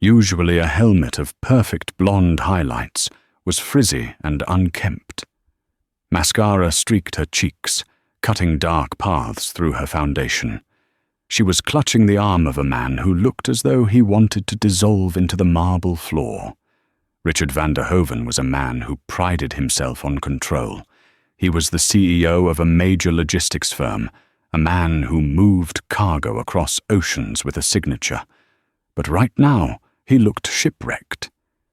usually a helmet of perfect blonde highlights, was frizzy and unkempt. Mascara streaked her cheeks, cutting dark paths through her foundation. She was clutching the arm of a man who looked as though he wanted to dissolve into the marble floor. Richard van der Hoven was a man who prided himself on control. He was the CEO of a major logistics firm, a man who moved cargo across oceans with a signature. But right now, he looked shipwrecked.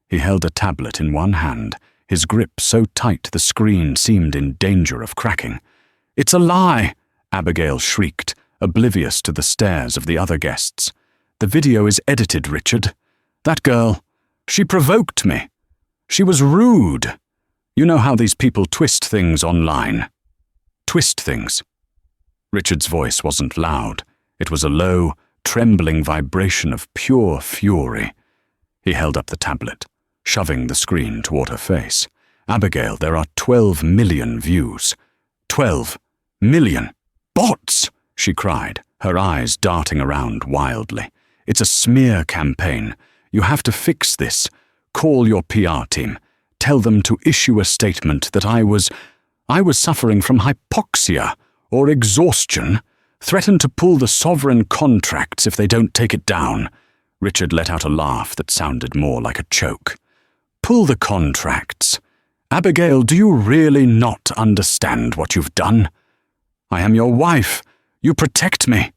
He held a tablet in one hand, his grip so tight the screen seemed in danger of cracking. "It's a lie!" Abigail shrieked, oblivious to the stares of the other guests. "The video is edited, Richard. That girl, she provoked me. She was rude. You know how these people twist things online. Twist things." Richard's voice wasn't loud. It was a low, trembling vibration of pure fury. He held up the tablet, shoving the screen toward her face. "Abigail, there are 12 million views. 12 million! Bots!" she cried, her eyes darting around wildly. "It's a smear campaign. You have to fix this. Call your PR team. Tell them to issue a statement that I was suffering from hypoxia or exhaustion. Threaten to pull the sovereign contracts if they don't take it down." Richard let out a laugh that sounded more like a choke. "Pull the contracts? Abigail, do you really not understand what you've done? I am your wife. You protect me."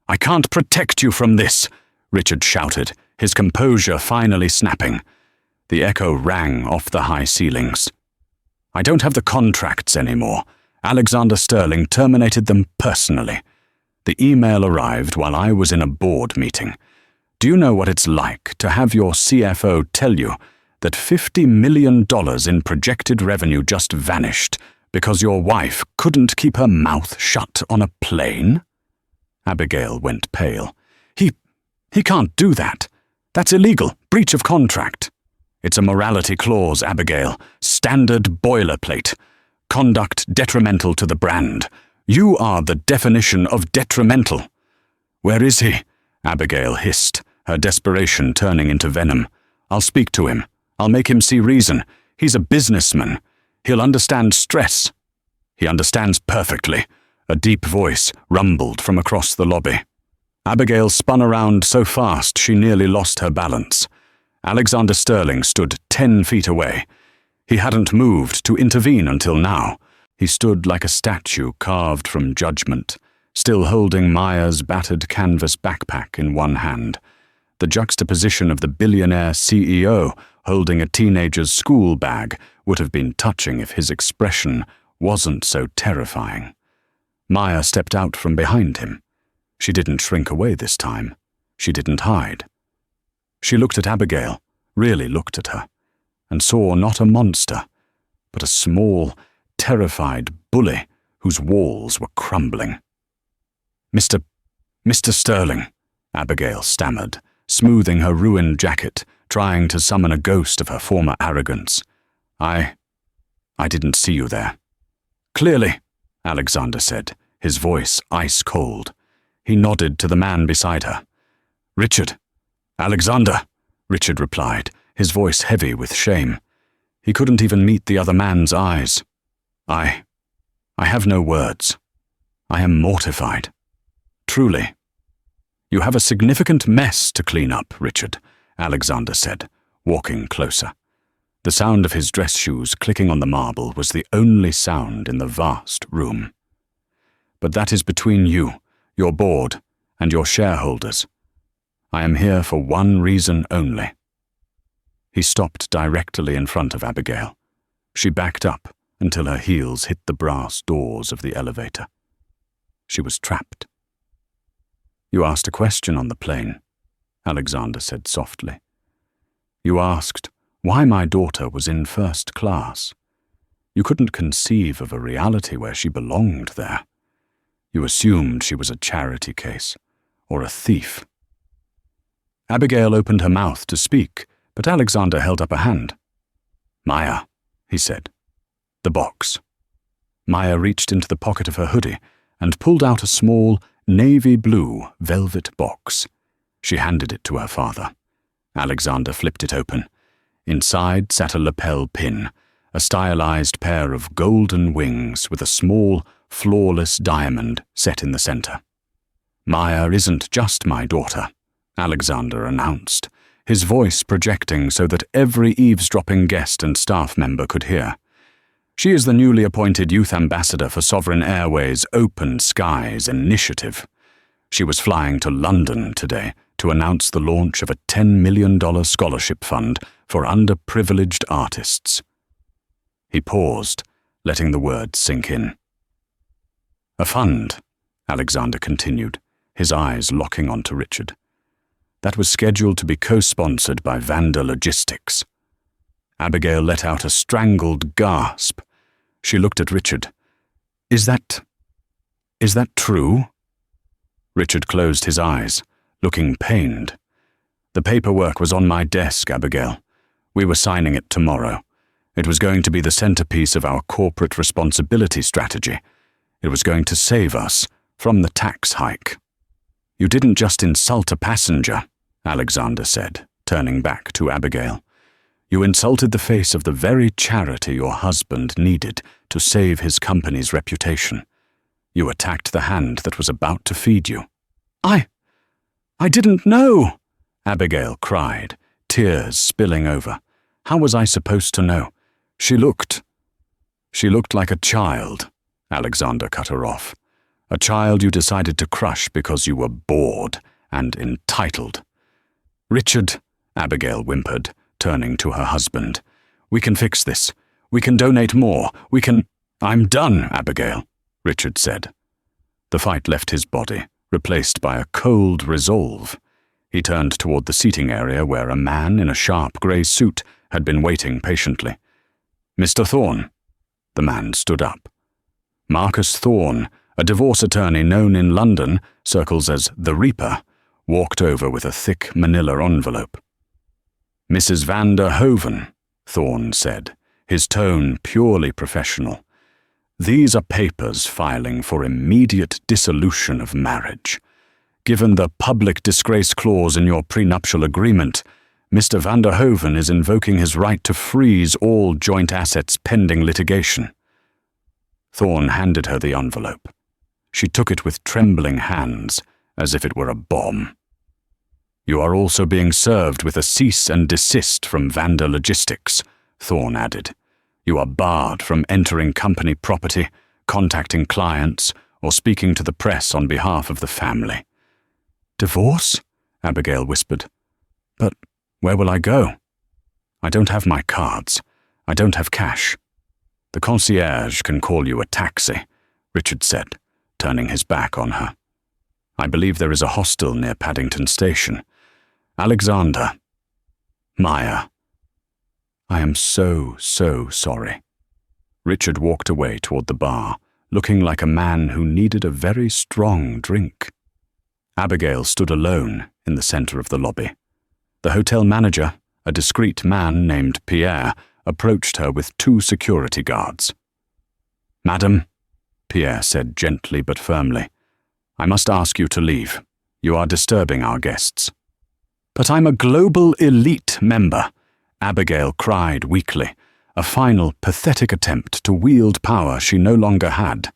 "I can't protect you from this," Richard shouted, his composure finally snapping. The echo rang off the high ceilings. "I don't have the contracts anymore. Alexander Sterling terminated them personally. The email arrived while I was in a board meeting. Do you know what it's like to have your CFO tell you that $50 million in projected revenue just vanished because your wife couldn't keep her mouth shut on a plane?" Abigail went pale. He can't do that. That's illegal. Breach of contract." "It's a morality clause, Abigail. Standard boilerplate. Conduct detrimental to the brand. You are the definition of detrimental." "Where is he?" Abigail hissed, her desperation turning into venom. "I'll speak to him. I'll make him see reason. He's a businessman. He'll understand stress." "He understands perfectly," a deep voice rumbled from across the lobby. Abigail spun around so fast she nearly lost her balance. Alexander Sterling stood 10 feet away. He hadn't moved to intervene until now. He stood like a statue carved from judgment, still holding Maya's battered canvas backpack in one hand. The juxtaposition of the billionaire CEO holding a teenager's school bag would have been touching if his expression wasn't so terrifying. Maya stepped out from behind him. She didn't shrink away this time. She didn't hide. She looked at Abigail, really looked at her, and saw not a monster, but a small, terrified bully whose walls were crumbling. Mr. Sterling," Abigail stammered, smoothing her ruined jacket, trying to summon a ghost of her former arrogance. I didn't see you there." "Clearly," Alexander said, his voice ice-cold. He nodded to the man beside her. "Richard." "Alexander," Richard replied, his voice heavy with shame. He couldn't even meet the other man's eyes. I have no words. I am mortified. Truly." "You have a significant mess to clean up, Richard," Alexander said, walking closer. The sound of his dress shoes clicking on the marble was the only sound in the vast room. "But that is between you, your board, and your shareholders. I am here for one reason only." He stopped directly in front of Abigail. She backed up until her heels hit the brass doors of the elevator. She was trapped. "You asked a question on the plane," Alexander said softly. "You asked why my daughter was in first class. You couldn't conceive of a reality where she belonged there. You assumed she was a charity case, or a thief." Abigail opened her mouth to speak, but Alexander held up a hand. "Maya," he said. "The box." Maya reached into the pocket of her hoodie and pulled out a small, navy blue velvet box. She handed it to her father. Alexander flipped it open. Inside sat a lapel pin, a stylized pair of golden wings with a small, flawless diamond set in the center. "Maya isn't just my daughter," Alexander announced, his voice projecting so that every eavesdropping guest and staff member could hear. "She is the newly appointed youth ambassador for Sovereign Airways' Open Skies initiative. She was flying to London today to announce the launch of a $10 million scholarship fund for underprivileged artists." He paused, letting the words sink in. "A fund," Alexander continued, his eyes locking onto Richard, "that was scheduled to be co-sponsored by Vanda Logistics." Abigail let out a strangled gasp. She looked at Richard. Is that true?" Richard closed his eyes, looking pained. "The paperwork was on my desk, Abigail. We were signing it tomorrow. It was going to be the centerpiece of our corporate responsibility strategy. It was going to save us from the tax hike." "You didn't just insult a passenger," Alexander said, turning back to Abigail. "You insulted the face of the very charity your husband needed to save his company's reputation. You attacked the hand that was about to feed you." I didn't know," Abigail cried, tears spilling over. "How was I supposed to know? She looked like a child," Alexander cut her off. "A child you decided to crush because you were bored and entitled." "Richard," Abigail whimpered, turning to her husband. "We can fix this. We can donate more. We can—" "I'm done, Abigail," Richard said. The fight left his body, replaced by a cold resolve. He turned toward the seating area where a man in a sharp grey suit had been waiting patiently. "Mr. Thorne." The man stood up. Marcus Thorne, a divorce attorney known in London, circles as the Reaper, walked over with a thick manila envelope. "Mrs. van der Hoven," Thorne said, his tone purely professional. "These are papers filing for immediate dissolution of marriage. Given the public disgrace clause in your prenuptial agreement, Mr. van der Hoven is invoking his right to freeze all joint assets pending litigation." Thorne handed her the envelope. She took it with trembling hands, as if it were a bomb. "You are also being served with a cease and desist from Vanda Logistics," Thorne added. "You are barred from entering company property, contacting clients, or speaking to the press on behalf of the family." "Divorce?" Abigail whispered. "But where will I go? I don't have my cards. I don't have cash." "The concierge can call you a taxi," Richard said, turning his back on her. "I believe there is a hostel near Paddington Station. Alexander." "Maya." "I am so sorry." Richard walked away toward the bar, looking like a man who needed a very strong drink. Abigail stood alone in the center of the lobby. The hotel manager, a discreet man named Pierre, approached her with 2 security guards. "Madam," Pierre said gently but firmly, "I must ask you to leave. You are disturbing our guests." "But I'm a global elite member," Abigail cried weakly, a final pathetic attempt to wield power she no longer had.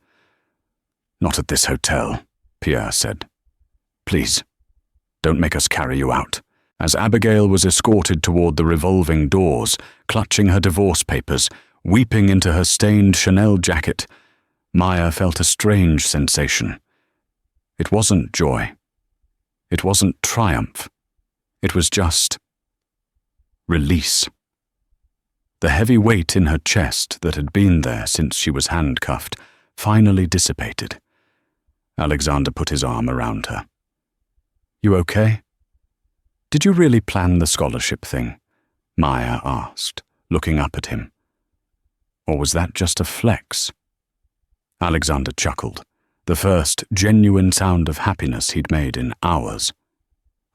"Not at this hotel," Pierre said. "Please, don't make us carry you out." As Abigail was escorted toward the revolving doors, clutching her divorce papers, weeping into her stained Chanel jacket, Maya felt a strange sensation. It wasn't joy. It wasn't triumph. It was just Release. The heavy weight in her chest that had been there since she was handcuffed finally dissipated. Alexander put his arm around her. "You okay?" "Did you really plan the scholarship thing?" Maya asked, looking up at him. "Or was that just a flex?" Alexander chuckled, the first genuine sound of happiness he'd made in hours.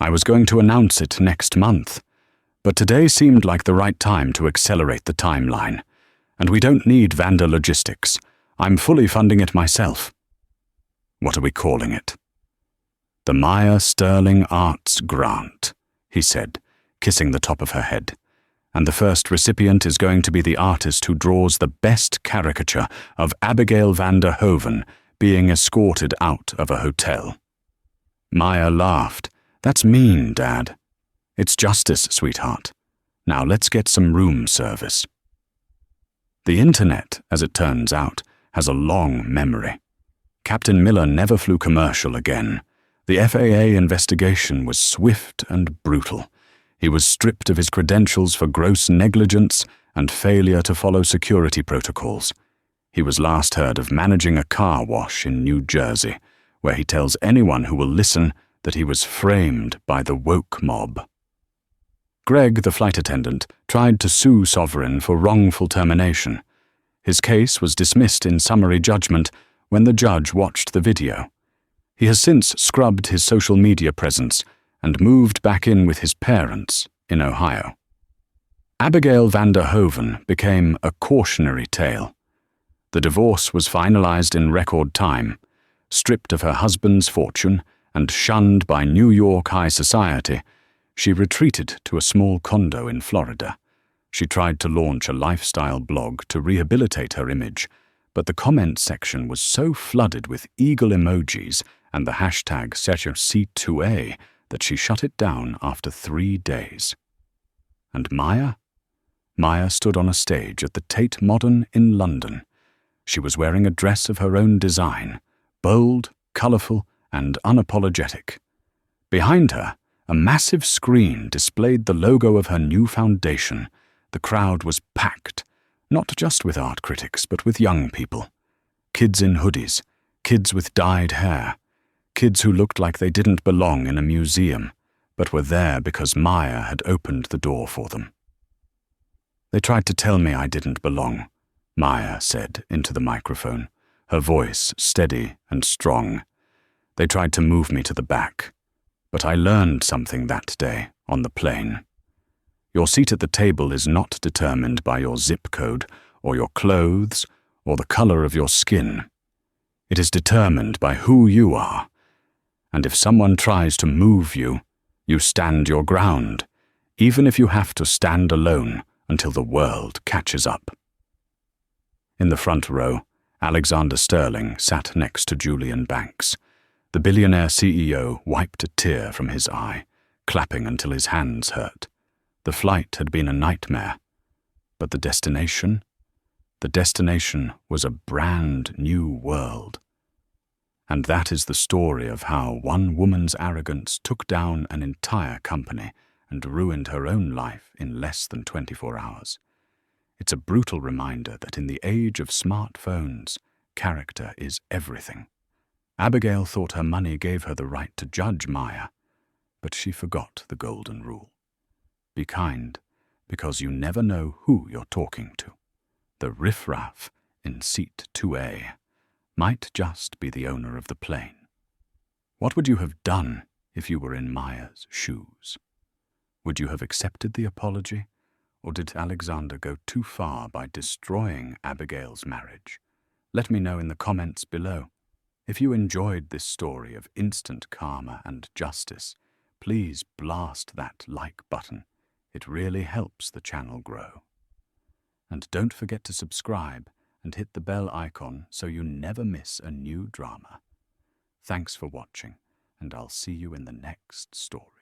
"I was going to announce it next month, but today seemed like the right time to accelerate the timeline. And we don't need Vanda Logistics. I'm fully funding it myself." "What are we calling it?" "The Maya Sterling Arts Grant," he said, kissing the top of her head. "And the first recipient is going to be the artist who draws the best caricature of Abigail Vander Hoven being escorted out of a hotel." Maya laughed. "That's mean, Dad." "It's justice, sweetheart. Now let's get some room service." The internet, as it turns out, has a long memory. Captain Miller never flew commercial again. The FAA investigation was swift and brutal. He was stripped of his credentials for gross negligence and failure to follow security protocols. He was last heard of managing a car wash in New Jersey, where he tells anyone who will listen that he was framed by the woke mob. Greg, the flight attendant, tried to sue Sovereign for wrongful termination. His case was dismissed in summary judgment when the judge watched the video. He has since scrubbed his social media presence and moved back in with his parents in Ohio. Abigail Vander Hoven became a cautionary tale. The divorce was finalized in record time. Stripped of her husband's fortune and shunned by New York high society, she retreated to a small condo in Florida. She tried to launch a lifestyle blog to rehabilitate her image, but the comment section was so flooded with eagle emojis and the hashtag #C2A that she shut it down after 3 days. And Maya? Maya stood on a stage at the Tate Modern in London. She was wearing a dress of her own design, bold, colourful, and unapologetic. Behind her, a massive screen displayed the logo of her new foundation. The crowd was packed, not just with art critics, but with young people. Kids in hoodies, kids with dyed hair, kids who looked like they didn't belong in a museum, but were there because Maya had opened the door for them. "They tried to tell me I didn't belong," Maya said into the microphone, her voice steady and strong. "They tried to move me to the back. But I learned something that day on the plane. Your seat at the table is not determined by your zip code or your clothes or the color of your skin. It is determined by who you are. And if someone tries to move you, you stand your ground, even if you have to stand alone until the world catches up." In the front row, Alexander Sterling sat next to Julian Banks. The billionaire CEO wiped a tear from his eye, clapping until his hands hurt. The flight had been a nightmare. But the destination? The destination was a brand new world. And that is the story of how one woman's arrogance took down an entire company and ruined her own life in less than 24 hours. It's a brutal reminder that in the age of smartphones, character is everything. Abigail thought her money gave her the right to judge Maya, but she forgot the golden rule. Be kind, because you never know who you're talking to. The riffraff in seat 2A might just be the owner of the plane. What would you have done if you were in Maya's shoes? Would you have accepted the apology, or did Alexander go too far by destroying Abigail's marriage? Let me know in the comments below. If you enjoyed this story of instant karma and justice, please blast that like button. It really helps the channel grow. And don't forget to subscribe and hit the bell icon so you never miss a new drama. Thanks for watching, and I'll see you in the next story.